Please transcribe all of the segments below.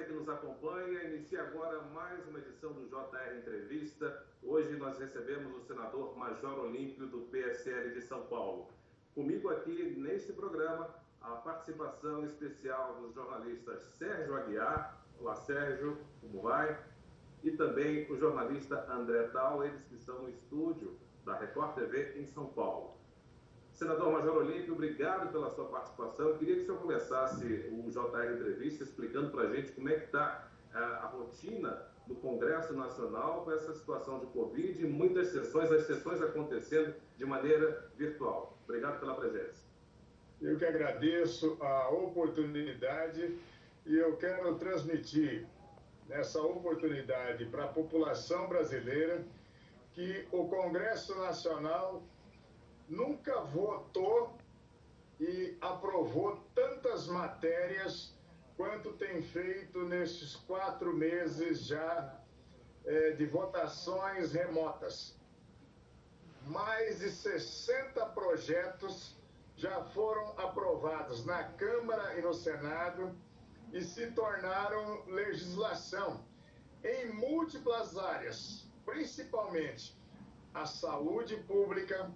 que nos acompanha. Inicia agora mais uma edição do JR Entrevista. Hoje nós recebemos o senador Major Olímpio do PSL de São Paulo. Comigo aqui neste programa a participação especial dos jornalistas Sérgio Aguiar. Olá, Sérgio, como vai? E também o jornalista André Tal, eles que estão no estúdio da Record TV em São Paulo. Senador Major Olímpio, obrigado pela sua participação. Eu queria que o senhor começasse o JR Entrevista explicando para a gente como é que está a rotina do Congresso Nacional com essa situação de Covid e muitas sessões, as sessões acontecendo de maneira virtual. Obrigado pela presença. Eu que agradeço a oportunidade e eu quero transmitir nessa oportunidade para a população brasileira que o Congresso Nacional nunca votou e aprovou tantas matérias quanto tem feito nesses 4 meses já de votações remotas. Mais de 60 projetos já foram aprovados na Câmara e no Senado e se tornaram legislação em múltiplas áreas, principalmente a saúde pública,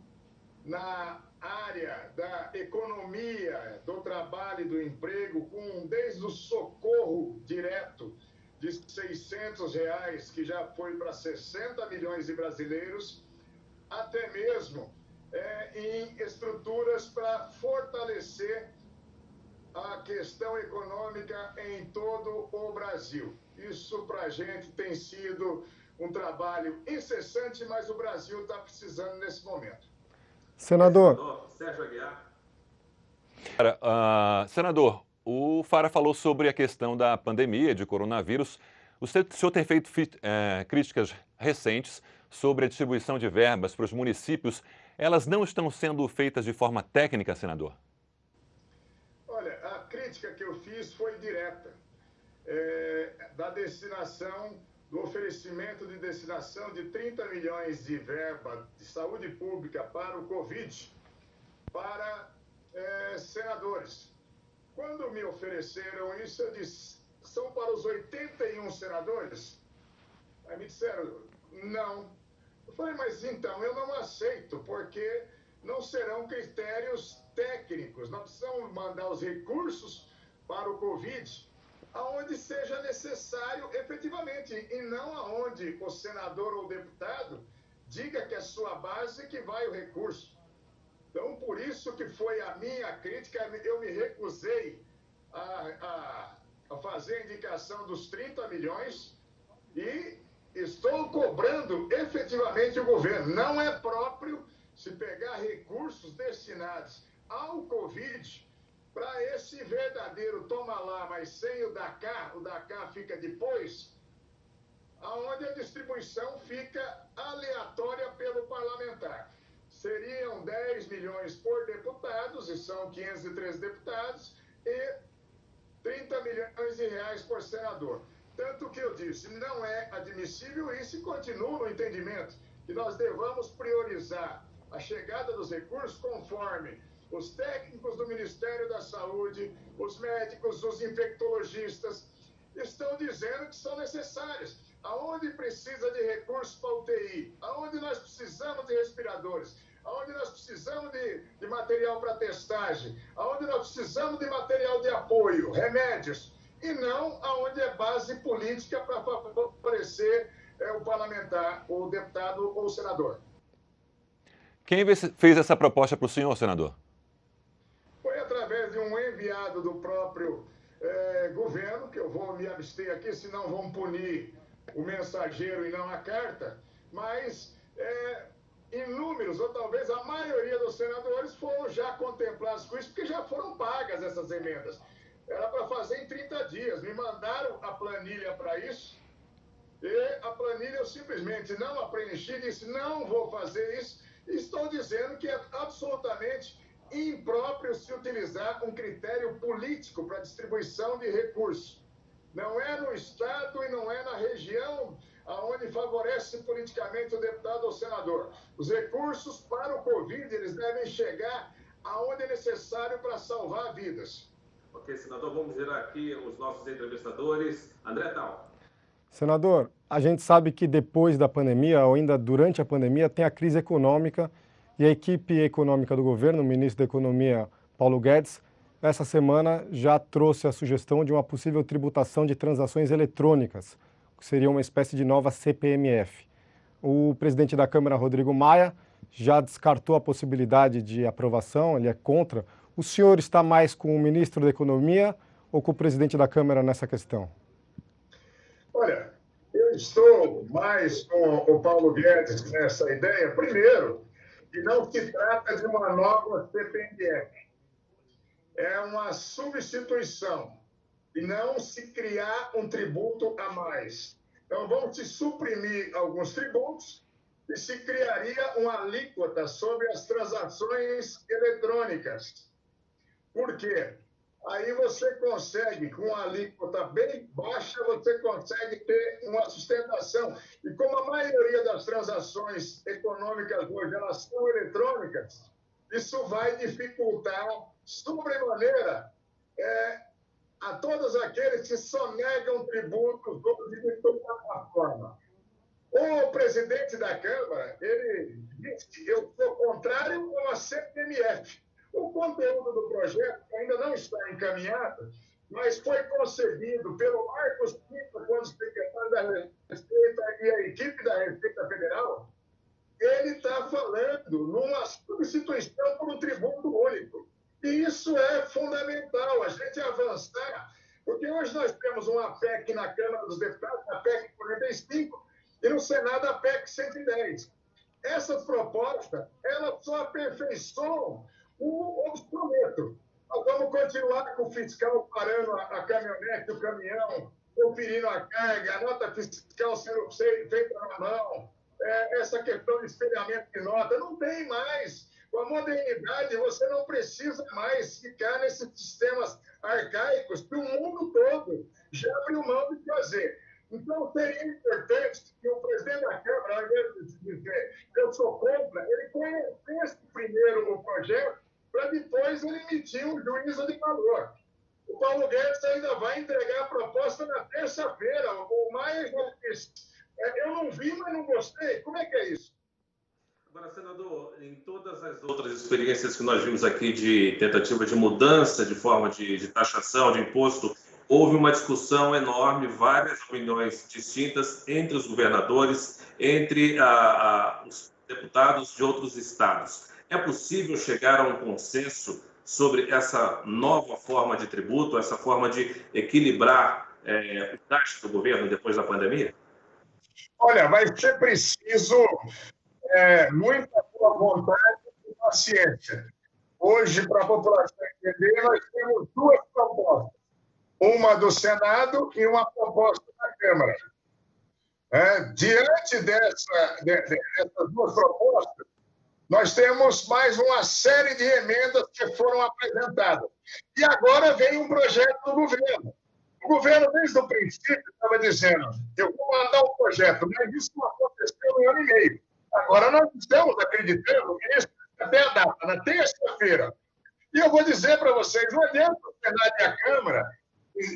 na área da economia, do trabalho e do emprego, desde o socorro direto de R$600, que já foi para 60 milhões de brasileiros, até mesmo em estruturas para fortalecer a questão econômica em todo o Brasil. Isso para a gente tem sido um trabalho incessante, mas o Brasil está precisando nesse momento. Senador Sérgio Aguiar. Senador, o Fara falou sobre a questão da pandemia de coronavírus. O senhor tem feito críticas recentes sobre a distribuição de verbas para os municípios. Elas não estão sendo feitas de forma técnica, senador? Olha, a crítica que eu fiz foi direta. Da destinação, do oferecimento de destinação de 30 milhões de verba de saúde pública para o Covid, para senadores. Quando me ofereceram isso, eu disse, são para os 81 senadores? Aí me disseram, não. Eu falei, mas então eu não aceito, porque não serão critérios técnicos. Nós precisamos mandar os recursos para o Covid aonde seja necessário efetivamente, e não aonde o senador ou o deputado diga que é sua base que vai o recurso. Então, por isso que foi a minha crítica, eu me recusei a fazer a indicação dos 30 milhões e estou cobrando efetivamente o governo. Não é próprio se pegar recursos destinados ao Covid para esse verdadeiro toma lá, mas sem o DACA fica depois, aonde a distribuição fica aleatória pelo parlamentar. Seriam 10 milhões por deputados, e são 513 deputados, e 30 milhões de reais por senador. Tanto que eu disse, não é admissível isso e continuo no entendimento que nós devamos priorizar a chegada dos recursos conforme os técnicos do Ministério da Saúde, os médicos, os infectologistas, estão dizendo que são necessários. Aonde precisa de recursos para UTI, aonde nós precisamos de respiradores, aonde nós precisamos de material para testagem, aonde nós precisamos de material de apoio, remédios, e não aonde é base política para favorecer o parlamentar, o deputado ou o senador. Quem fez essa proposta para o senhor, senador? Foi através de um enviado do próprio governo, que eu vou me abster aqui, senão vão punir o mensageiro e não a carta, mas inúmeros, ou talvez a maioria dos senadores foram já contemplados com isso, porque já foram pagas essas emendas. Era para fazer em 30 dias, me mandaram a planilha para isso, e a planilha eu simplesmente não a preenchi, disse não vou fazer isso, e estou dizendo que é absolutamente impróprio se utilizar um critério político para distribuição de recursos. Não é no Estado e não é na região onde favorece politicamente o deputado ou senador. Os recursos para o Covid, eles devem chegar aonde é necessário para salvar vidas. Ok, Ok, senador, vamos virar aqui os nossos entrevistadores. André Tal. Senador, a gente sabe que depois da pandemia, ou ainda durante a pandemia, tem a crise econômica e a equipe econômica do governo, o ministro da Economia, Paulo Guedes, essa semana já trouxe a sugestão de uma possível tributação de transações eletrônicas, que seria uma espécie de nova CPMF. O presidente da Câmara, Rodrigo Maia, já descartou a possibilidade de aprovação, ele é contra. O senhor está mais com o ministro da Economia ou com o presidente da Câmara nessa questão? Olha, eu estou mais com o Paulo Guedes nessa ideia. Primeiro, que não se trata de uma nova CPMF. É uma substituição e não se criar um tributo a mais. Então, vão se suprimir alguns tributos e se criaria uma alíquota sobre as transações eletrônicas. Por quê? Aí você consegue, com uma alíquota bem baixa, você consegue ter uma sustentação. E como a maioria das transações econômicas hoje elas são eletrônicas, isso vai dificultar sobremaneira a todos aqueles que sonegam tributos de toda forma. O presidente da Câmara, ele disse que eu sou contrário a uma CPMF. O conteúdo do projeto ainda não está encaminhado, mas foi concebido pelo Marcos Pinto, quando secretário da Receita e a equipe da Receita Federal. Ele está falando numa substituição por um tributo único. E isso é fundamental, a gente avançar, porque hoje nós temos uma PEC na Câmara dos Deputados, a PEC 45, e no Senado a PEC 110. Essas propostas, elas só aperfeiçoam o obsoleto. Nós vamos continuar com o fiscal parando a caminhonete, o caminhão, conferindo a carga, a nota fiscal sendo feita na mão, essa questão de espelhamento de nota, não tem mais. Com a modernidade, você não precisa mais ficar nesses sistemas arcaicos que o mundo todo já abriu mão de fazer. Então, seria importante que o presidente da Câmara, ao invés de dizer eu sou contra, ele conhecesse primeiro o projeto para depois ele emitir um juízo de valor. O Paulo Guedes ainda vai entregar a proposta na terça-feira. O Maia já disse, eu não vi, mas não gostei. Como é que é isso? Agora, senador, em todas as outras experiências que nós vimos aqui de tentativa de mudança de forma de taxação, de imposto, houve uma discussão enorme, várias opiniões distintas entre os governadores, entre os deputados de outros estados. É possível chegar a um consenso sobre essa nova forma de tributo, essa forma de equilibrar o gasto do governo depois da pandemia? Olha, vai ser preciso muita boa vontade e paciência. Hoje, para a população entender, nós temos duas propostas. Uma do Senado e uma proposta da Câmara. Diante dessas duas propostas, nós temos mais uma série de emendas que foram apresentadas. E agora vem um projeto do governo. O governo, desde o princípio, estava dizendo eu vou mandar um projeto, mas isso não aconteceu em 1 ano e meio. Agora nós estamos acreditando, ministro, até a data, na terça-feira. E eu vou dizer para vocês, não adianta o Senado e a Câmara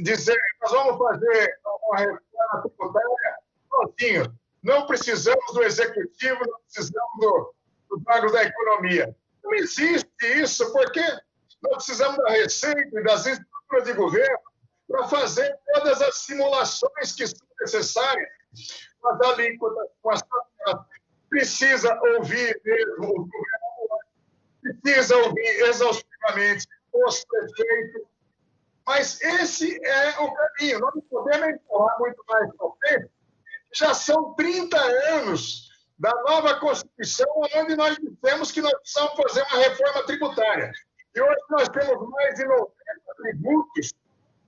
dizer nós vamos fazer uma reforma tributária sozinhos. Não precisamos do Executivo, não precisamos dos órgãos da economia. Não existe isso, porque nós precisamos da Receita e das estruturas de governo para fazer todas as simulações que são necessárias, com as alíquotas, com as taxas. Precisa ouvir mesmo o governo, precisa ouvir exaustivamente os prefeitos, mas esse é o caminho. Nós não podemos empurrar muito mais para frente. Já são 30 anos da nova Constituição, onde nós dissemos que nós precisamos fazer uma reforma tributária. E hoje nós temos mais de 90 tributos.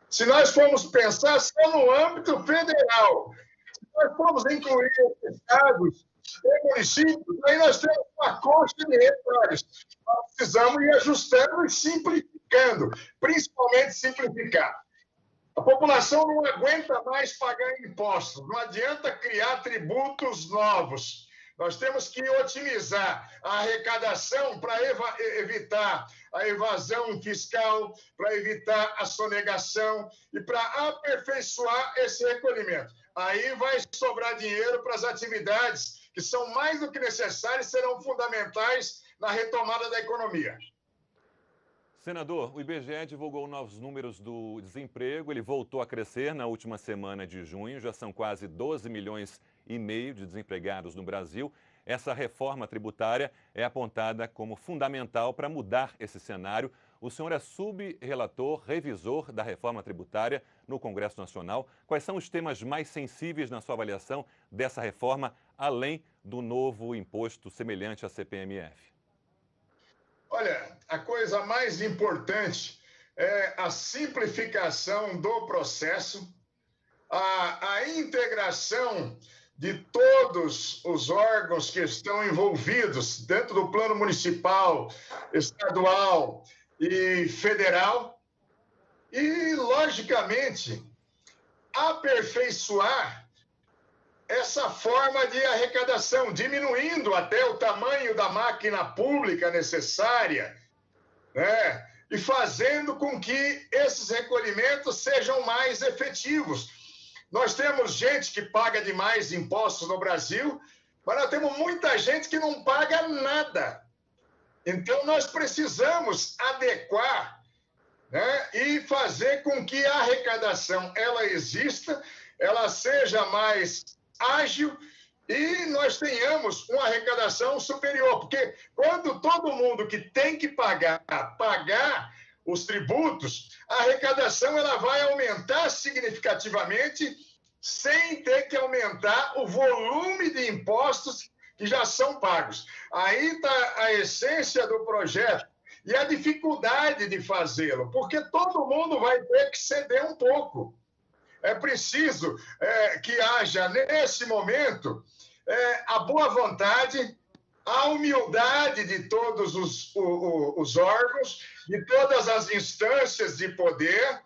Se nós formos pensar só no âmbito federal, se nós formos incluir os estados e municípios, aí nós temos uma coxa de retalhos. Nós precisamos ir ajustando e simplificando, principalmente simplificar. A população não aguenta mais pagar impostos, não adianta criar tributos novos. Nós temos que otimizar a arrecadação para evitar a evasão fiscal, para evitar a sonegação e para aperfeiçoar esse recolhimento. Aí vai sobrar dinheiro para as atividades que são mais do que necessárias e serão fundamentais na retomada da economia. Senador, o IBGE divulgou novos números do desemprego. Ele voltou a crescer na última semana de junho. Já são quase 12 milhões e meio de desempregados no Brasil. Essa reforma tributária é apontada como fundamental para mudar esse cenário. O senhor é subrelator, revisor da reforma tributária no Congresso Nacional. Quais são os temas mais sensíveis na sua avaliação dessa reforma, além do novo imposto semelhante à CPMF? Olha, a coisa mais importante é a simplificação do processo, a integração de todos os órgãos que estão envolvidos dentro do plano municipal, estadual e federal e, logicamente, aperfeiçoar essa forma de arrecadação, diminuindo até o tamanho da máquina pública necessária, né? E fazendo com que esses recolhimentos sejam mais efetivos. Nós temos gente que paga demais impostos no Brasil, mas nós temos muita gente que não paga nada. Então, nós precisamos adequar, né? E fazer com que a arrecadação ela exista, ela seja mais ágil e nós tenhamos uma arrecadação superior, porque quando todo mundo que tem que pagar os tributos, a arrecadação ela vai aumentar significativamente sem ter que aumentar o volume de impostos que já são pagos. Aí está a essência do projeto e a dificuldade de fazê-lo, porque todo mundo vai ter que ceder um pouco. É preciso que haja, nesse momento, a boa vontade, a humildade de todos os órgãos, de todas as instâncias de poder.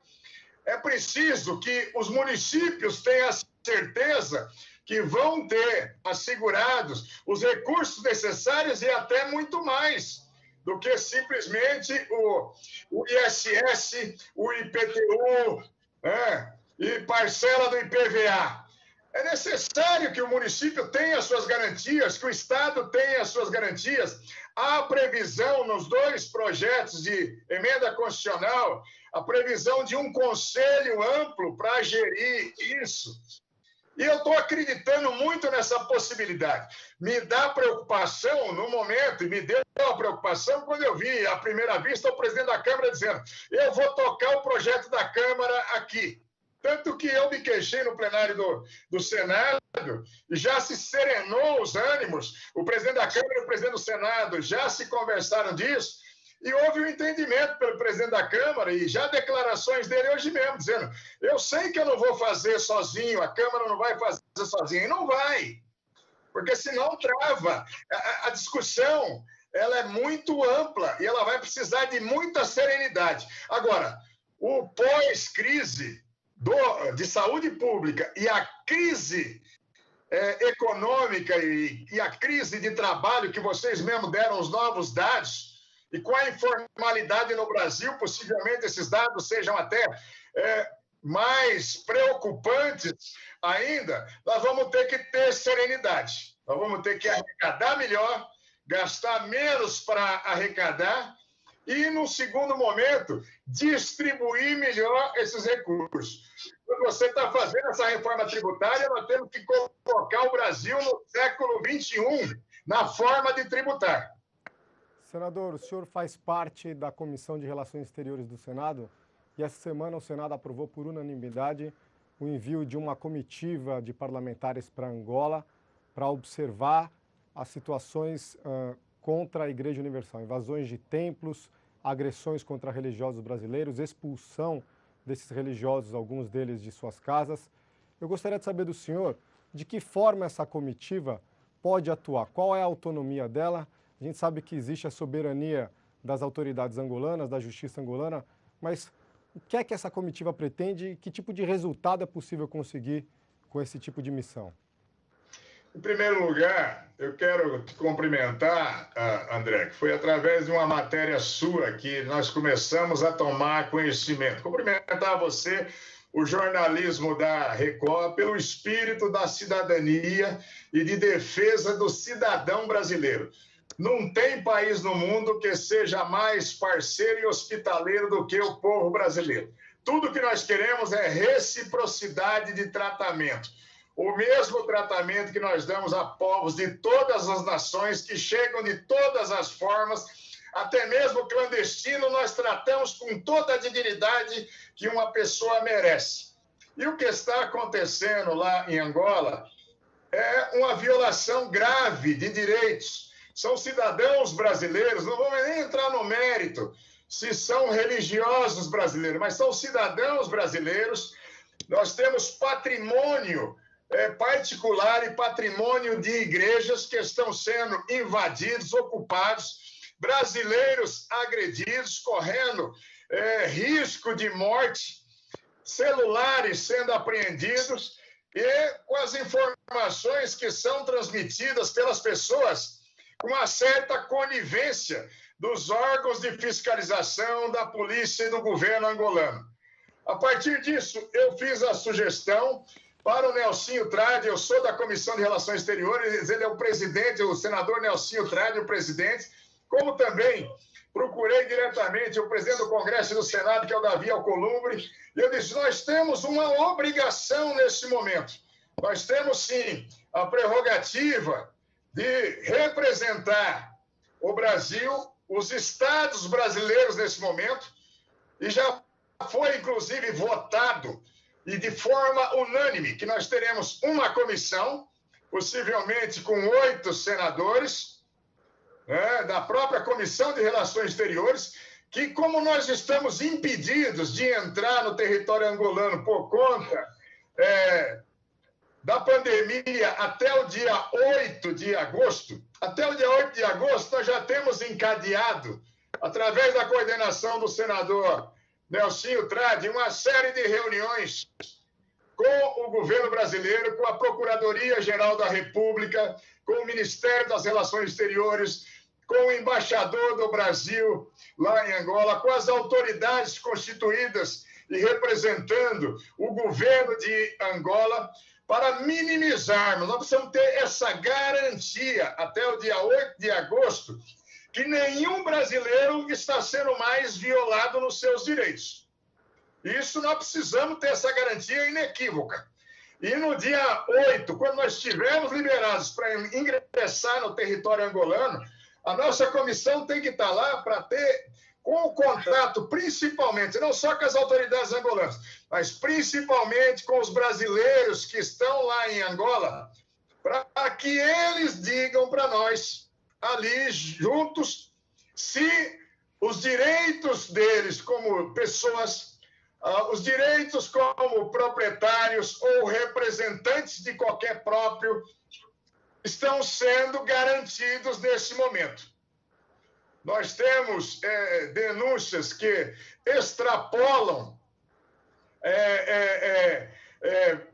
É preciso que os municípios tenham a certeza que vão ter assegurados os recursos necessários e até muito mais do que simplesmente o ISS, o IPTU, e parcela do IPVA. É necessário que o município tenha as suas garantias, que o Estado tenha as suas garantias. Há previsão nos dois projetos de emenda constitucional, a previsão de um conselho amplo para gerir isso. E eu estou acreditando muito nessa possibilidade. Me dá preocupação no momento, e me deu a preocupação quando eu vi, à primeira vista, o presidente da Câmara dizendo: eu vou tocar o projeto da Câmara aqui. Tanto que eu me queixei no plenário do Senado, e já se serenou os ânimos, o presidente da Câmara e o presidente do Senado já se conversaram disso, e houve um entendimento pelo presidente da Câmara, e já declarações dele hoje mesmo, dizendo: eu sei que eu não vou fazer sozinho, a Câmara não vai fazer sozinha, e não vai, porque senão trava. A discussão ela é muito ampla, e ela vai precisar de muita serenidade. Agora, o pós-crise de saúde pública e a crise econômica e a crise de trabalho que vocês mesmo deram os novos dados, e com a informalidade no Brasil, possivelmente esses dados sejam até mais preocupantes ainda, nós vamos ter que ter serenidade. Nós vamos ter que arrecadar melhor, gastar menos para arrecadar e, no segundo momento, distribuir melhor esses recursos. Quando você está fazendo essa reforma tributária, nós temos que colocar o Brasil no século XXI na forma de tributar. Senador, o senhor faz parte da Comissão de Relações Exteriores do Senado e essa semana o Senado aprovou por unanimidade o envio de uma comitiva de parlamentares para Angola para observar as situações contra a Igreja Universal, invasões de templos, agressões contra religiosos brasileiros, expulsão desses religiosos, alguns deles de suas casas. Eu gostaria de saber do senhor de que forma essa comitiva pode atuar, qual é a autonomia dela. A gente sabe que existe a soberania das autoridades angolanas, da justiça angolana, mas o que é que essa comitiva pretende e que tipo de resultado é possível conseguir com esse tipo de missão? Em primeiro lugar, eu quero te cumprimentar, André, que foi através de uma matéria sua que nós começamos a tomar conhecimento. Cumprimentar você, o jornalismo da Record, pelo espírito da cidadania e de defesa do cidadão brasileiro. Não tem país no mundo que seja mais parceiro e hospitaleiro do que o povo brasileiro. Tudo que nós queremos é reciprocidade de tratamento. O mesmo tratamento que nós damos a povos de todas as nações, que chegam de todas as formas, até mesmo clandestino, nós tratamos com toda a dignidade que uma pessoa merece. E o que está acontecendo lá em Angola é uma violação grave de direitos. São cidadãos brasileiros, não vamos nem entrar no mérito se são religiosos brasileiros, mas são cidadãos brasileiros. Nós temos patrimônio particular e patrimônio de igrejas que estão sendo invadidos, ocupados, brasileiros agredidos, correndo risco de morte, celulares sendo apreendidos e com as informações que são transmitidas pelas pessoas com uma certa conivência dos órgãos de fiscalização, da polícia e do governo angolano. A partir disso, eu fiz a sugestão para o Nelsinho Trade, eu sou da Comissão de Relações Exteriores, ele é o presidente, o senador Nelsinho Trade, o presidente, como também procurei diretamente o presidente do Congresso e do Senado, que é o Davi Alcolumbre, e eu disse, nós temos uma obrigação nesse momento. Nós temos, sim, a prerrogativa de representar o Brasil, os estados brasileiros nesse momento, e já foi, inclusive, votado e de forma unânime, que nós teremos uma comissão, possivelmente com 8 senadores, da própria Comissão de Relações Exteriores, que como nós estamos impedidos de entrar no território angolano por conta da pandemia até o dia 8 de agosto, nós já temos encadeado, através da coordenação do senador Nelsinho Trade, uma série de reuniões com o governo brasileiro, com a Procuradoria-Geral da República, com o Ministério das Relações Exteriores, com o embaixador do Brasil lá em Angola, com as autoridades constituídas e representando o governo de Angola, para minimizarmos. Nós precisamos ter essa garantia até o dia 8 de agosto que nenhum brasileiro está sendo mais violado nos seus direitos. Isso nós precisamos ter essa garantia inequívoca. E no dia 8, quando nós estivermos liberados para ingressar no território angolano, a nossa comissão tem que estar lá para ter, com o contrato, principalmente, não só com as autoridades angolanas, mas principalmente com os brasileiros que estão lá em Angola, para que eles digam para nós, ali juntos, se os direitos deles como pessoas, os direitos como proprietários ou representantes de qualquer próprio, estão sendo garantidos nesse momento. Nós temos denúncias que extrapolam,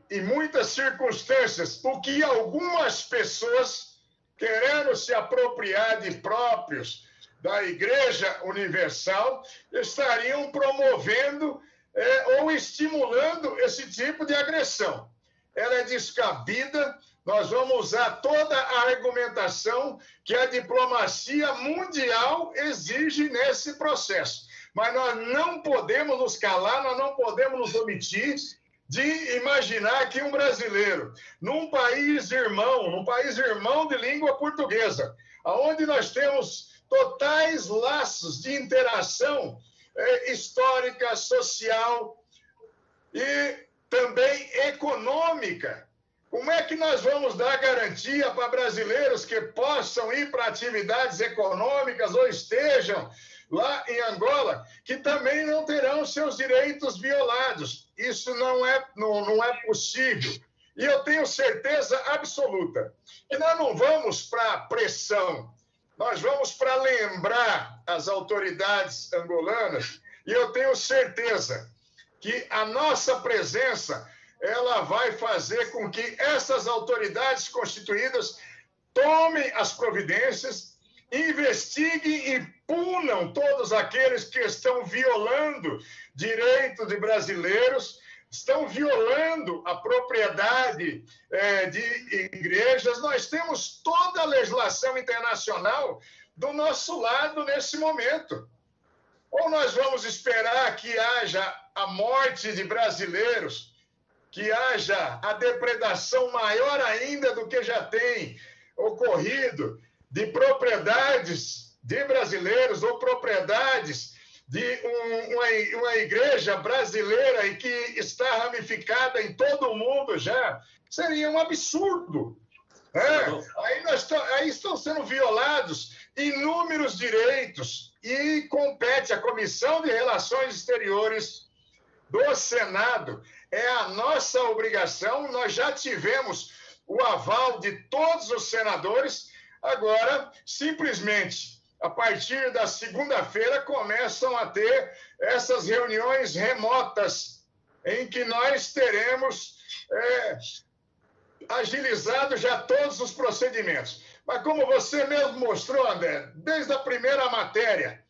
em muitas circunstâncias, o que algumas pessoas, querendo se apropriar de próprios da Igreja Universal, estariam promovendo ou estimulando esse tipo de agressão. Ela é descabida. Nós vamos usar toda a argumentação que a diplomacia mundial exige nesse processo. Mas nós não podemos nos calar, nós não podemos nos omitir de imaginar que um brasileiro, num país irmão de língua portuguesa, onde nós temos totais laços de interação histórica, social e também econômica, como é que nós vamos dar garantia para brasileiros que possam ir para atividades econômicas ou estejam lá em Angola, que também não terão seus direitos violados? Isso não é possível. E eu tenho certeza absoluta que nós não vamos para pressão, nós vamos para lembrar as autoridades angolanas, e eu tenho certeza que a nossa presença ela vai fazer com que essas autoridades constituídas tomem as providências, investiguem e punam todos aqueles que estão violando direitos de brasileiros, estão violando a propriedade de igrejas. Nós temos toda a legislação internacional do nosso lado nesse momento. Ou nós vamos esperar que haja a morte de brasileiros, que haja a depredação maior ainda do que já tem ocorrido de propriedades de brasileiros ou propriedades de uma igreja brasileira e que está ramificada em todo o mundo já? Seria um absurdo. Aí estão sendo violados inúmeros direitos e compete à Comissão de Relações Exteriores do Senado. É a nossa obrigação, nós já tivemos o aval de todos os senadores, agora, simplesmente, a partir da segunda-feira, começam a ter essas reuniões remotas, em que nós teremos agilizado já todos os procedimentos. Mas como você mesmo mostrou, André, desde a primeira matéria,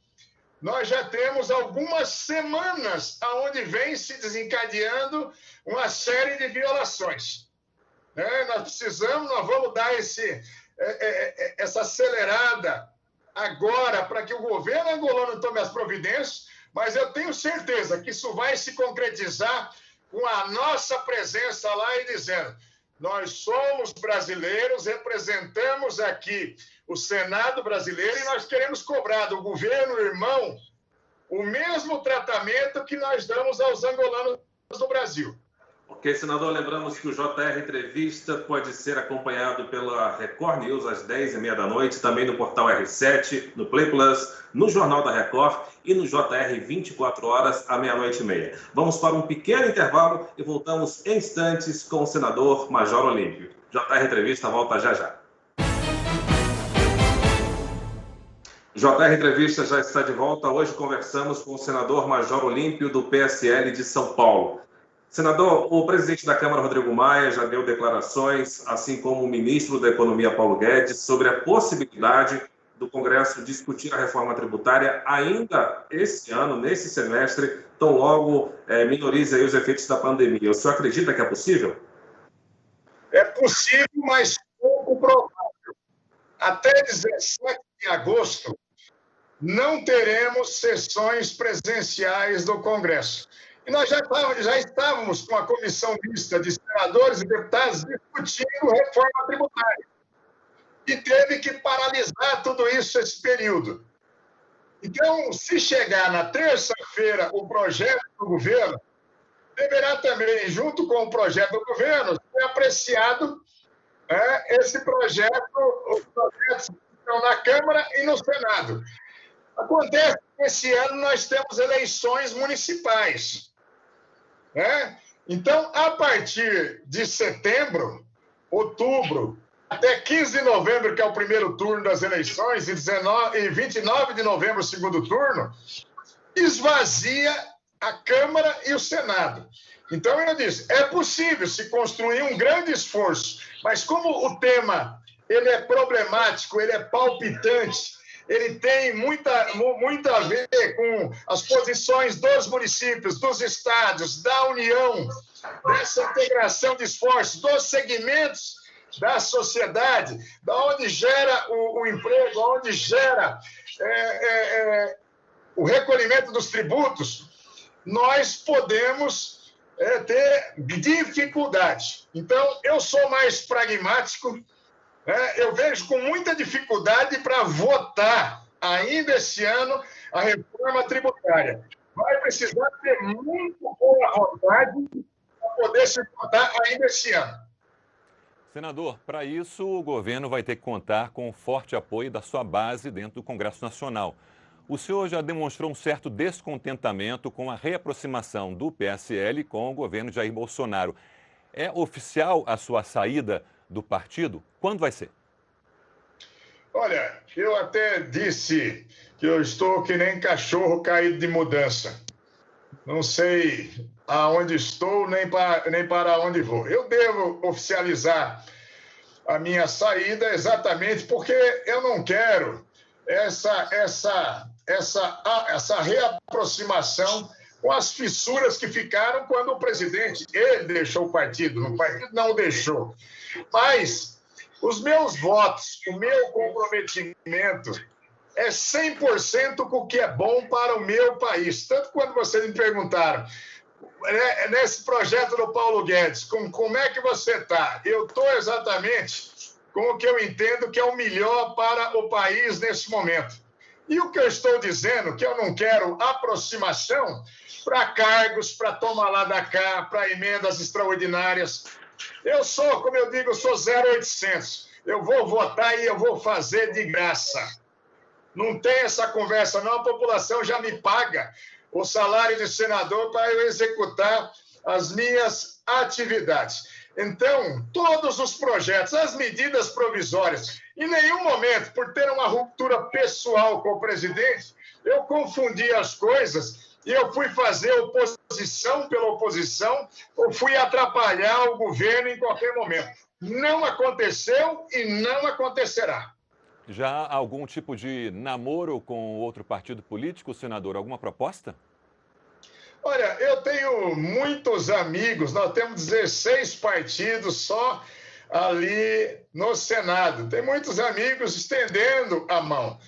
nós já temos algumas semanas onde vem se desencadeando uma série de violações. Nós vamos dar essa acelerada agora para que o governo angolano tome as providências, mas eu tenho certeza que isso vai se concretizar com a nossa presença lá e dizendo: nós somos brasileiros, representamos aqui o Senado brasileiro e nós queremos cobrar do governo irmão o mesmo tratamento que nós damos aos angolanos do Brasil. Ok, senador, lembramos que o JR Entrevista pode ser acompanhado pela Record News às 10h30 da noite, também no portal R7, no Play Plus, no Jornal da Record e no JR 24 horas à meia-noite e meia. Vamos para um pequeno intervalo e voltamos em instantes com o senador Major Olímpio. JR Entrevista volta já já. JR Entrevista já está de volta. Hoje conversamos com o senador Major Olímpio do PSL de São Paulo. Senador, o presidente da Câmara, Rodrigo Maia, já deu declarações, assim como o ministro da Economia, Paulo Guedes, sobre a possibilidade do Congresso discutir a reforma tributária ainda esse ano, nesse semestre, tão logo minorize aí os efeitos da pandemia. O senhor acredita que é possível? É possível, mas pouco provável. Até 17 de agosto, não teremos sessões presenciais do Congresso. E nós já estávamos com a comissão mista de senadores e deputados discutindo reforma tributária. E teve que paralisar tudo isso esse período. Então, se chegar na terça-feira o projeto do governo, deverá também, junto com o projeto do governo, ser apreciado esse projeto, os projetos que estão na Câmara e no Senado. Acontece que esse ano nós temos eleições municipais. Então, a partir de setembro, outubro, até 15 de novembro, que é o primeiro turno das eleições, e 29 de novembro, o segundo turno, esvazia a Câmara e o Senado. Então, eu disse, é possível se construir um grande esforço, mas como o tema ele é problemático, ele é palpitante, ele tem muito a ver com as posições dos municípios, dos estados, da União, dessa integração de esforços, dos segmentos da sociedade, da onde gera o emprego, onde gera o recolhimento dos tributos, nós podemos ter dificuldade. Então, eu sou mais pragmático. Eu vejo com muita dificuldade para votar ainda esse ano a reforma tributária. Vai precisar ter muito boa vontade para poder se votar ainda esse ano. Senador, para isso o governo vai ter que contar com o forte apoio da sua base dentro do Congresso Nacional. O senhor já demonstrou um certo descontentamento com a reaproximação do PSL com o governo Jair Bolsonaro. É oficial a sua saída do partido? Quando vai ser? Olha, eu até disse que eu estou que nem cachorro caído de mudança. não sei aonde estou nem para onde vou. Eu devo oficializar a minha saída exatamente porque eu não quero essa reaproximação com as fissuras que ficaram quando o presidente, ele deixou o partido não o deixou. Mas os meus votos, o meu comprometimento é 100% com o que é bom para o meu país. Tanto quando vocês me perguntaram, nesse projeto do Paulo Guedes, como é que você está? Eu estou exatamente com o que eu entendo que é o melhor para o país nesse momento. E o que eu estou dizendo, que eu não quero aproximação para cargos, para toma lá da cá, para emendas extraordinárias. Eu sou, como eu digo, eu sou 0800. Eu vou votar e eu vou fazer de graça. Não tem essa conversa, não. A população já me paga o salário de senador para eu executar as minhas atividades. Então, todos os projetos, as medidas provisórias, em nenhum momento, por ter uma ruptura pessoal com o presidente, eu confundi as coisas e eu fui fazer oposição pela oposição ou fui atrapalhar o governo em qualquer momento. Não aconteceu e não acontecerá. Já há algum tipo de namoro com outro partido político, senador? Alguma proposta? Olha, eu tenho muitos amigos, nós temos 16 partidos só ali no Senado. Tem muitos amigos estendendo a mão.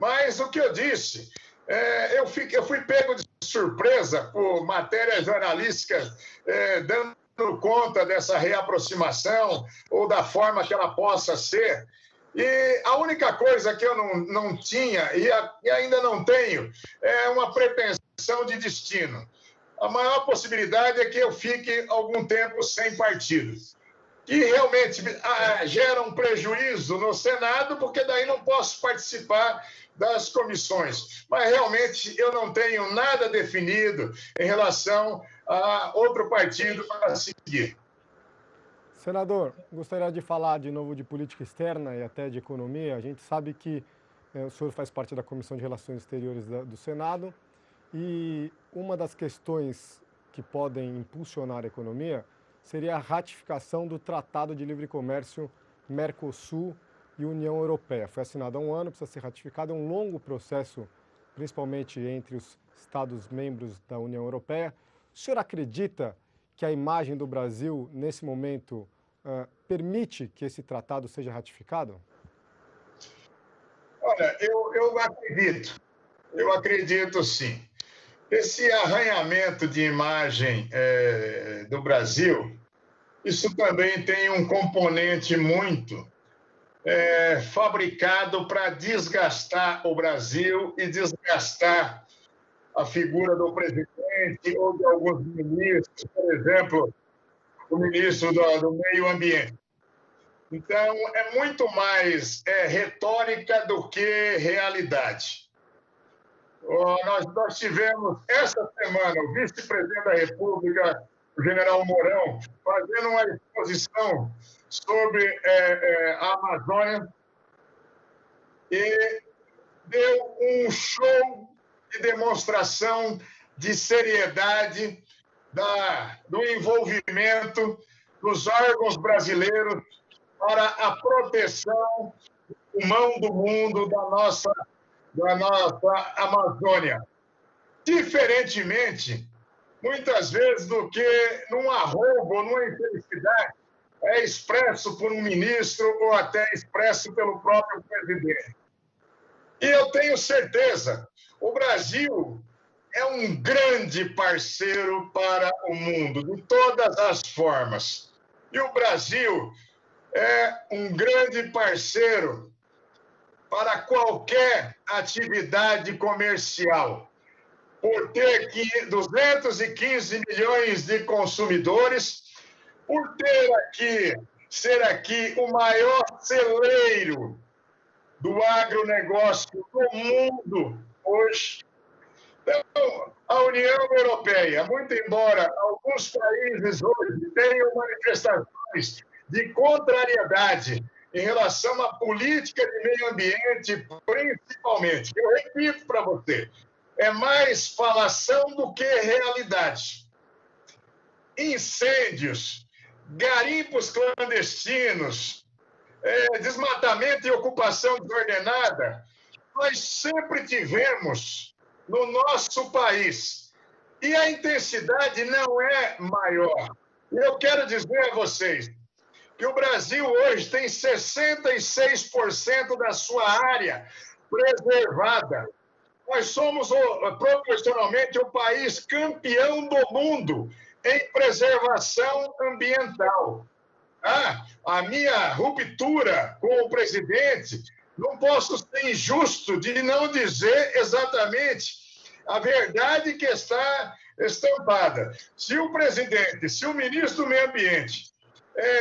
Mas o que eu disse, eu fui pego de surpresa por matérias jornalísticas dando conta dessa reaproximação ou da forma que ela possa ser. E a única coisa que eu não tinha e ainda não tenho é uma pretensão de destino. A maior possibilidade é que eu fique algum tempo sem partido. E realmente gera um prejuízo no Senado, porque daí não posso participar das comissões. Mas realmente eu não tenho nada definido em relação a outro partido para seguir. Senador, gostaria de falar de novo de política externa e até de economia. A gente sabe que o senhor faz parte da Comissão de Relações Exteriores do Senado e uma das questões que podem impulsionar a economia seria a ratificação do Tratado de Livre Comércio Mercosul e União Europeia. Foi assinado há um ano, precisa ser ratificado, é um longo processo, principalmente entre os Estados-membros da União Europeia. O senhor acredita que a imagem do Brasil, nesse momento, permite que esse tratado seja ratificado? Olha, eu acredito sim. Esse arranhamento de imagem do Brasil, isso também tem um componente muito fabricado para desgastar o Brasil e desgastar a figura do presidente ou de alguns ministros, por exemplo, o ministro do Meio Ambiente. Então, é muito mais retórica do que realidade. Nós tivemos, essa semana, o vice-presidente da República, o general Mourão, fazendo uma exposição sobre a Amazônia e deu um show de demonstração de seriedade do envolvimento dos órgãos brasileiros para a proteção do pulmão do mundo da nossa Amazônia. Diferentemente, muitas vezes, do que num arrobo ou numa infelicidade é expresso por um ministro ou até expresso pelo próprio presidente. E eu tenho certeza, o Brasil é um grande parceiro para o mundo, de todas as formas. E o Brasil é um grande parceiro para qualquer atividade comercial, por ter 215 milhões de consumidores, por ser aqui o maior celeiro do agronegócio do mundo hoje. Então, a União Europeia, muito embora alguns países hoje tenham manifestações de contrariedade em relação à política de meio ambiente, principalmente, eu repito para você, é mais falação do que realidade. Incêndios, garimpos clandestinos, desmatamento e ocupação desordenada, nós sempre tivemos no nosso país. E a intensidade não é maior. Eu quero dizer a vocês que o Brasil hoje tem 66% da sua área preservada. Nós somos proporcionalmente o país campeão do mundo em preservação ambiental. A minha ruptura com o presidente, não posso ser injusto de não dizer exatamente a verdade que está estampada. Se o presidente, se o ministro do Meio Ambiente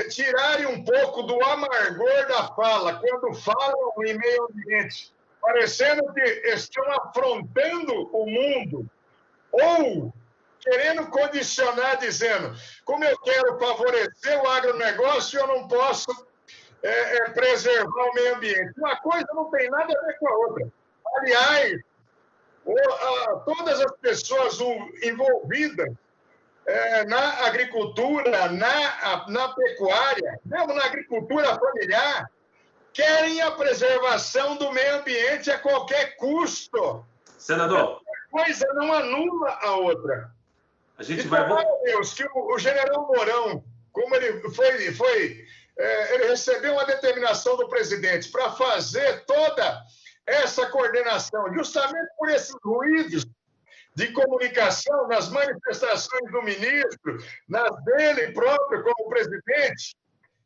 tirarem um pouco do amargor da fala quando falam em meio ambiente, parecendo que estão afrontando o mundo, ou querendo condicionar, dizendo, como eu quero favorecer o agronegócio, eu não posso preservar o meio ambiente. Uma coisa não tem nada a ver com a outra. Aliás, todas as pessoas envolvidas na agricultura, na pecuária, mesmo na agricultura familiar, querem a preservação do meio ambiente a qualquer custo. Senador. Uma coisa não anula a outra. A gente vai... Deus, que o general Mourão, como ele ele recebeu uma determinação do presidente para fazer toda essa coordenação, justamente por esses ruídos de comunicação, nas manifestações do ministro, nas dele próprio como presidente,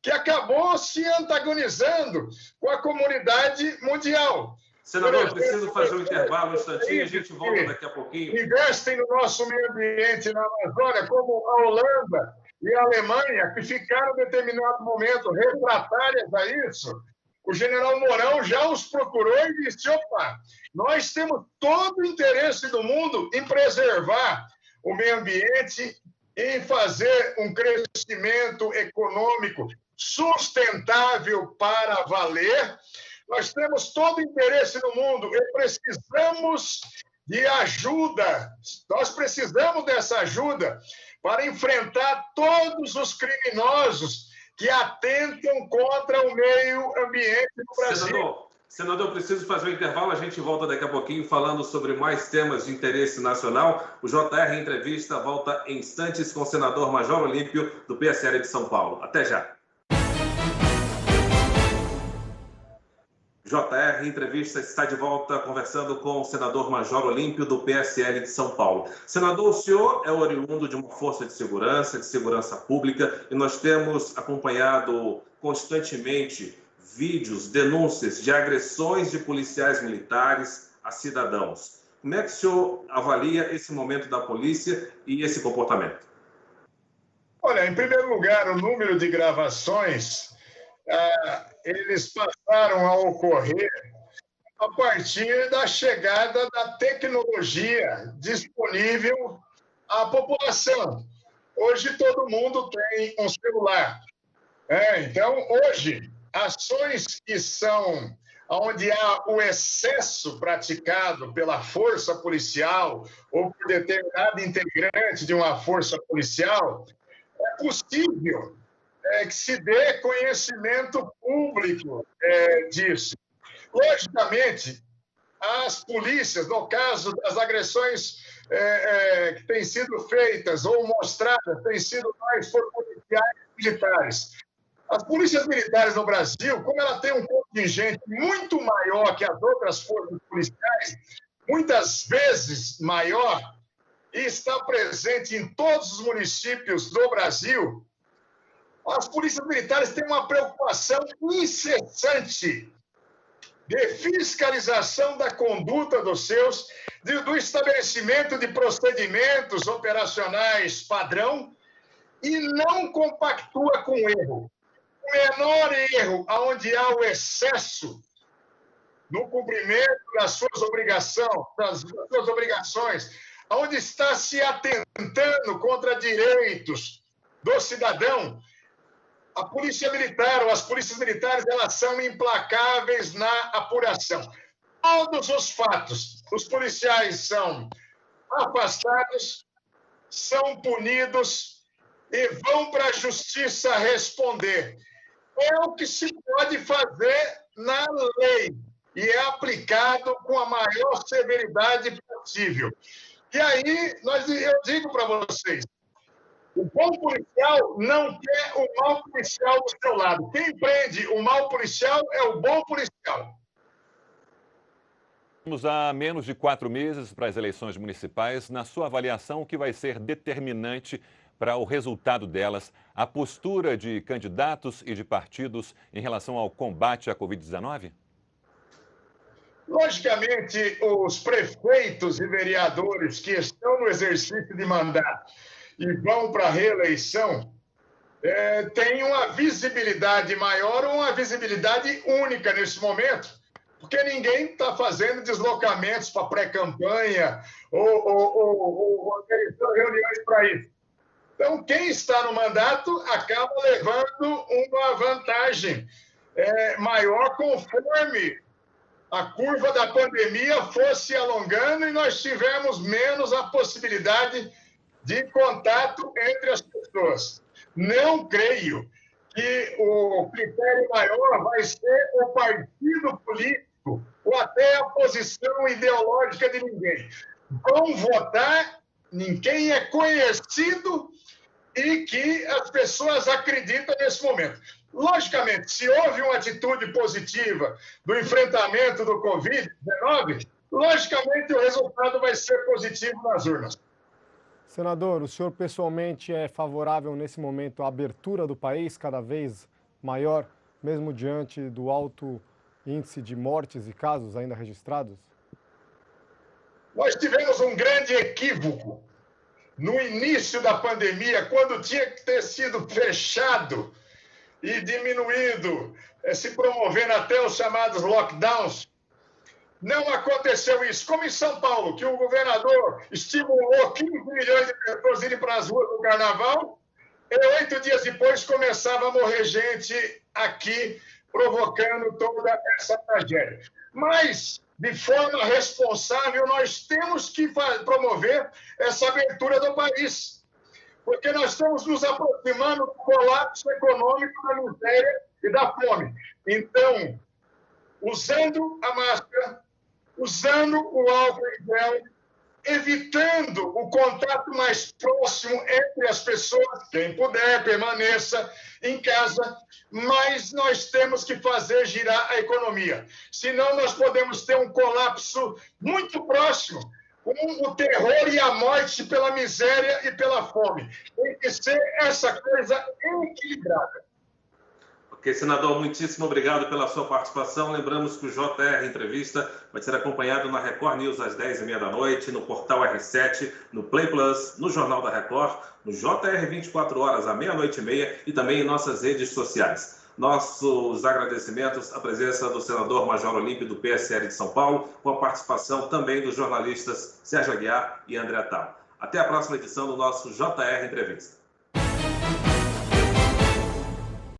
que acabou se antagonizando com a comunidade mundial. Senador, eu preciso fazer um intervalo um instantinho, a gente volta daqui a pouquinho. Investem no nosso meio ambiente na Amazônia, como a Holanda e a Alemanha, que ficaram em determinado momento refratárias a isso. O general Mourão já os procurou e disse, opa, nós temos todo o interesse do mundo em preservar o meio ambiente, em fazer um crescimento econômico sustentável para valer. Nós temos todo o interesse no mundo e precisamos de ajuda. Nós precisamos dessa ajuda para enfrentar todos os criminosos que atentam contra o meio ambiente no Brasil. Senador, eu preciso fazer um intervalo, a gente volta daqui a pouquinho falando sobre mais temas de interesse nacional. O JR Entrevista volta em instantes com o senador Major Olímpio, do PSL de São Paulo. Até já. JR Entrevista está de volta conversando com o senador Major Olímpio, do PSL de São Paulo. Senador, o senhor é oriundo de uma força de segurança pública, e nós temos acompanhado constantemente vídeos, denúncias de agressões de policiais militares a cidadãos. Como é que o senhor avalia esse momento da polícia e esse comportamento? Olha, em primeiro lugar, o número de gravações, eles passaram a ocorrer a partir da chegada da tecnologia disponível à população. Hoje todo mundo tem um celular. Então, hoje, ações que são onde há o excesso praticado pela força policial ou por determinado integrante de uma força policial, é possível que se dê conhecimento público disso. Logicamente, as polícias, no caso das agressões que têm sido feitas ou mostradas, têm sido mais por policiais militares. As polícias militares no Brasil, como ela tem um contingente muito maior que as outras forças policiais, muitas vezes maior, e está presente em todos os municípios do Brasil, as polícias militares têm uma preocupação incessante de fiscalização da conduta dos seus, do estabelecimento de procedimentos operacionais padrão, e não compactua com o erro. O menor erro, onde há o excesso no cumprimento das suas obrigações, onde está se atentando contra direitos do cidadão, a polícia militar ou as polícias militares, elas são implacáveis na apuração. Todos os fatos os policiais são afastados, são punidos e vão para a justiça responder. É o que se pode fazer na lei e é aplicado com a maior severidade possível. E aí, eu digo para vocês, o bom policial não quer o mau policial do seu lado. Quem prende o mau policial é o bom policial. Estamos a menos de 4 meses para as eleições municipais. Na sua avaliação, o que vai ser determinante para o resultado delas? A postura de candidatos e de partidos em relação ao combate à Covid-19? Logicamente, os prefeitos e vereadores que estão no exercício de mandato e vão para a reeleição têm uma visibilidade maior ou uma visibilidade única nesse momento, porque ninguém está fazendo deslocamentos para pré-campanha ou organizando reuniões para isso. Então, quem está no mandato acaba levando uma vantagem maior conforme a curva da pandemia fosse alongando e nós tivemos menos a possibilidade de contato entre as pessoas. Não creio que o critério maior vai ser o partido político ou até a posição ideológica de ninguém. Vão votar em quem é conhecido e que as pessoas acreditam nesse momento. Logicamente, se houve uma atitude positiva do enfrentamento do Covid-19, logicamente o resultado vai ser positivo nas urnas. Senador, o senhor pessoalmente é favorável nesse momento à abertura do país cada vez maior, mesmo diante do alto índice de mortes e casos ainda registrados? Nós tivemos um grande equívoco no início da pandemia, quando tinha que ter sido fechado e diminuído, se promovendo até os chamados lockdowns. Não aconteceu isso. Como em São Paulo, que o governador estimulou 15 milhões de pessoas a irem para as ruas no carnaval, e 8 dias depois começava a morrer gente aqui, provocando toda essa tragédia. Mas, de forma responsável, nós temos que promover essa abertura do país, porque nós estamos nos aproximando do colapso econômico, da miséria e da fome. Então, usando a máscara, usando o álcool em gel, evitando o contato mais próximo entre as pessoas, quem puder, permaneça em casa, mas nós temos que fazer girar a economia. Senão, nós podemos ter um colapso muito próximo, com o terror e a morte pela miséria e pela fome. Tem que ser essa coisa equilibrada. Ok, senador, muitíssimo obrigado pela sua participação. Lembramos que o JR Entrevista vai ser acompanhado na Record News às 10h30 da noite, no portal R7, no Play Plus, no Jornal da Record, no JR 24 horas à 00h30 e também em nossas redes sociais. Nossos agradecimentos à presença do senador Major Olímpio do PSL de São Paulo, com a participação também dos jornalistas Sérgio Aguiar e André Tal. Até a próxima edição do nosso JR Entrevista.